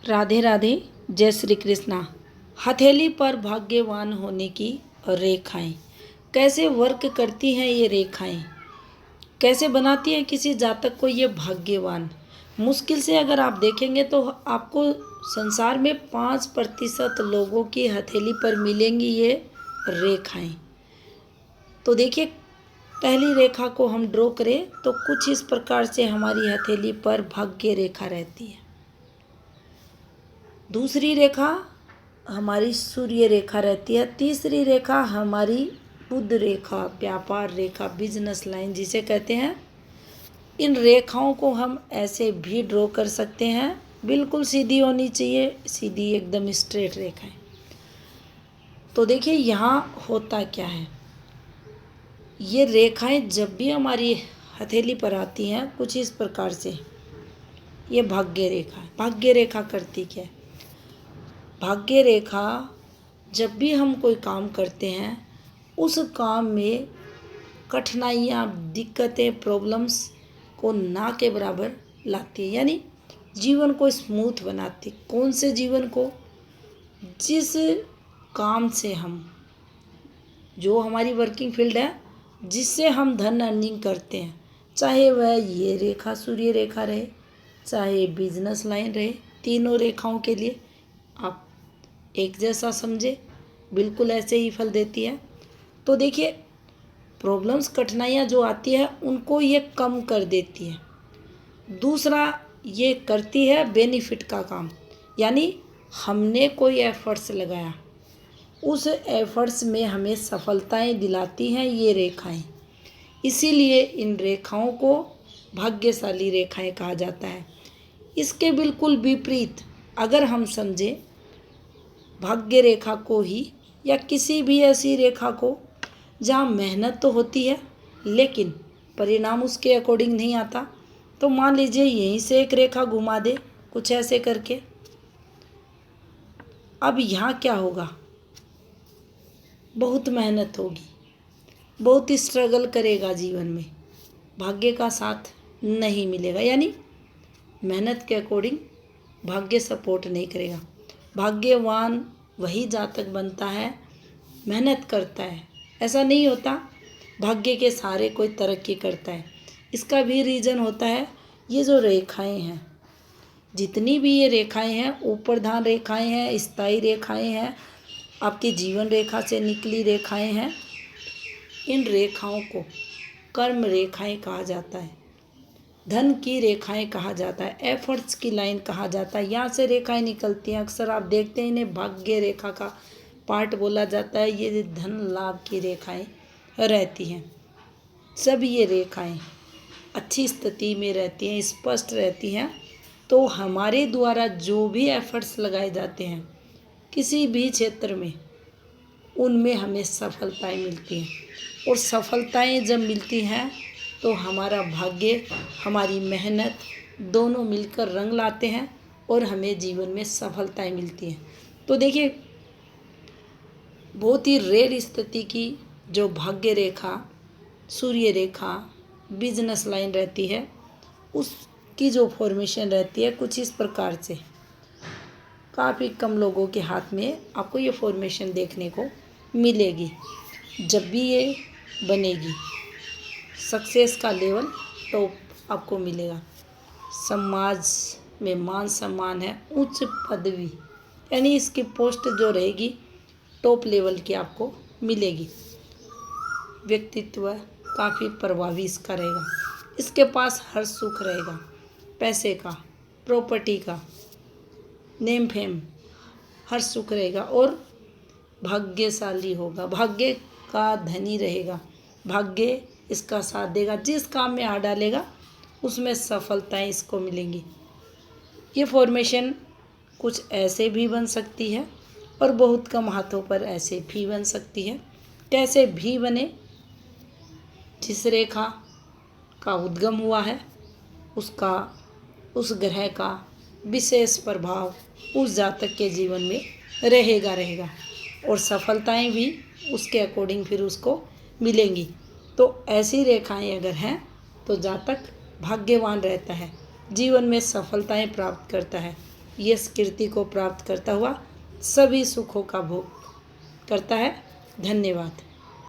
राधे राधे, जय श्री कृष्णा। हथेली पर भाग्यवान होने की रेखाएं कैसे वर्क करती हैं? ये रेखाएं कैसे बनाती हैं किसी जातक को ये भाग्यवान? मुश्किल से अगर आप देखेंगे तो आपको संसार में 5% लोगों की हथेली पर मिलेंगी ये रेखाएं। तो देखिए, पहली रेखा को हम ड्रॉ करें तो कुछ इस प्रकार से हमारी हथेली पर भाग्य रेखा रहती है। दूसरी रेखा हमारी सूर्य रेखा रहती है। तीसरी रेखा हमारी बुध रेखा, व्यापार रेखा, बिजनेस लाइन जिसे कहते हैं। इन रेखाओं को हम ऐसे भी ड्रॉ कर सकते हैं, बिल्कुल सीधी होनी चाहिए, सीधी एकदम स्ट्रेट रेखाएं। तो देखिए यहाँ होता क्या है, ये रेखाएं जब भी हमारी हथेली पर आती हैं कुछ इस प्रकार से, ये भाग्य रेखा है। भाग्य रेखा करती क्या है? भाग्य रेखा जब भी हम कोई काम करते हैं उस काम में कठिनाइयाँ, दिक्कतें, प्रॉब्लम्स को ना के बराबर लाती है, यानी जीवन को स्मूथ बनाती। कौन से जीवन को? जिस काम से हम, जो हमारी वर्किंग फील्ड है, जिससे हम धन अर्निंग करते हैं, चाहे वह ये रेखा सूर्य रेखा रहे, चाहे बिजनेस लाइन रहे, तीनों रेखाओं के लिए आप एक जैसा समझे, बिल्कुल ऐसे ही फल देती है। तो देखिए, प्रॉब्लम्स, कठिनाइयाँ जो आती है उनको ये कम कर देती है। दूसरा, ये करती है बेनिफिट का काम, यानी हमने कोई एफर्ट्स लगाया, उस एफर्ट्स में हमें सफलताएं दिलाती हैं ये रेखाएं। इसीलिए इन रेखाओं को भाग्यशाली रेखाएं कहा जाता है। इसके बिल्कुल विपरीत अगर हम समझें भाग्य रेखा को ही, या किसी भी ऐसी रेखा को जहाँ मेहनत तो होती है लेकिन परिणाम उसके अकॉर्डिंग नहीं आता, तो मान लीजिए यहीं से एक रेखा घुमा दे कुछ ऐसे करके। अब यहाँ क्या होगा? बहुत मेहनत होगी, बहुत स्ट्रगल करेगा जीवन में, भाग्य का साथ नहीं मिलेगा, यानी मेहनत के अकॉर्डिंग भाग्य सपोर्ट नहीं करेगा। भाग्यवान वही जातक बनता है, मेहनत करता है। ऐसा नहीं होता भाग्य के सहारे कोई तरक्की करता है। इसका भी रीज़न होता है ये जो रेखाएं हैं, जितनी भी ये रेखाएं हैं, ऊपरधान रेखाएं हैं, स्थायी रेखाएं हैं, आपकी जीवन रेखा से निकली रेखाएं हैं। इन रेखाओं को कर्म रेखाएं कहा जाता है, धन की रेखाएं कहा जाता है, एफर्ट्स की लाइन कहा जाता है। यहाँ से रेखाएं निकलती हैं। अक्सर आप देखते हैं इन्हें भाग्य रेखा का पार्ट बोला जाता है। ये धन लाभ की रेखाएं रहती हैं। सब ये रेखाएं अच्छी स्थिति में रहती हैं, स्पष्ट रहती हैं, तो हमारे द्वारा जो भी एफर्ट्स लगाए जाते हैं किसी भी क्षेत्र में, उनमें हमें सफलताएं मिलती हैं। और सफलताएं जब मिलती हैं तो हमारा भाग्य, हमारी मेहनत दोनों मिलकर रंग लाते हैं और हमें जीवन में सफलताएं मिलती हैं। तो देखिए, बहुत ही रेयर स्थिति की जो भाग्य रेखा, सूर्य रेखा, बिजनेस लाइन रहती है, उसकी जो फॉर्मेशन रहती है कुछ इस प्रकार से, काफ़ी कम लोगों के हाथ में आपको ये फॉर्मेशन देखने को मिलेगी। जब भी ये बनेगी, सक्सेस का लेवल टॉप आपको मिलेगा। समाज में मान सम्मान है, उच्च पदवी, यानी इसकी पोस्ट जो रहेगी टॉप लेवल की आपको मिलेगी। व्यक्तित्व काफ़ी प्रभावी इसका रहेगा। इसके पास हर सुख रहेगा, पैसे का, प्रॉपर्टी का, नेम फेम, हर सुख रहेगा। और भाग्यशाली होगा, भाग्य का धनी रहेगा, भाग्य इसका साथ देगा। जिस काम में हाथ डालेगा उसमें सफलताएं इसको मिलेंगी। ये फॉर्मेशन कुछ ऐसे भी बन सकती है और बहुत कम हाथों पर ऐसे भी बन सकती है। कैसे भी बने, जिस रेखा का उद्गम हुआ है उसका, उस ग्रह का विशेष प्रभाव उस जातक के जीवन में रहेगा और सफलताएं भी उसके अकॉर्डिंग फिर उसको मिलेंगी। तो ऐसी रेखाएं अगर हैं तो जातक भाग्यवान रहता है, जीवन में सफलताएं प्राप्त करता है। यश कीर्ति को प्राप्त करता हुआ सभी सुखों का भोग करता है। धन्यवाद।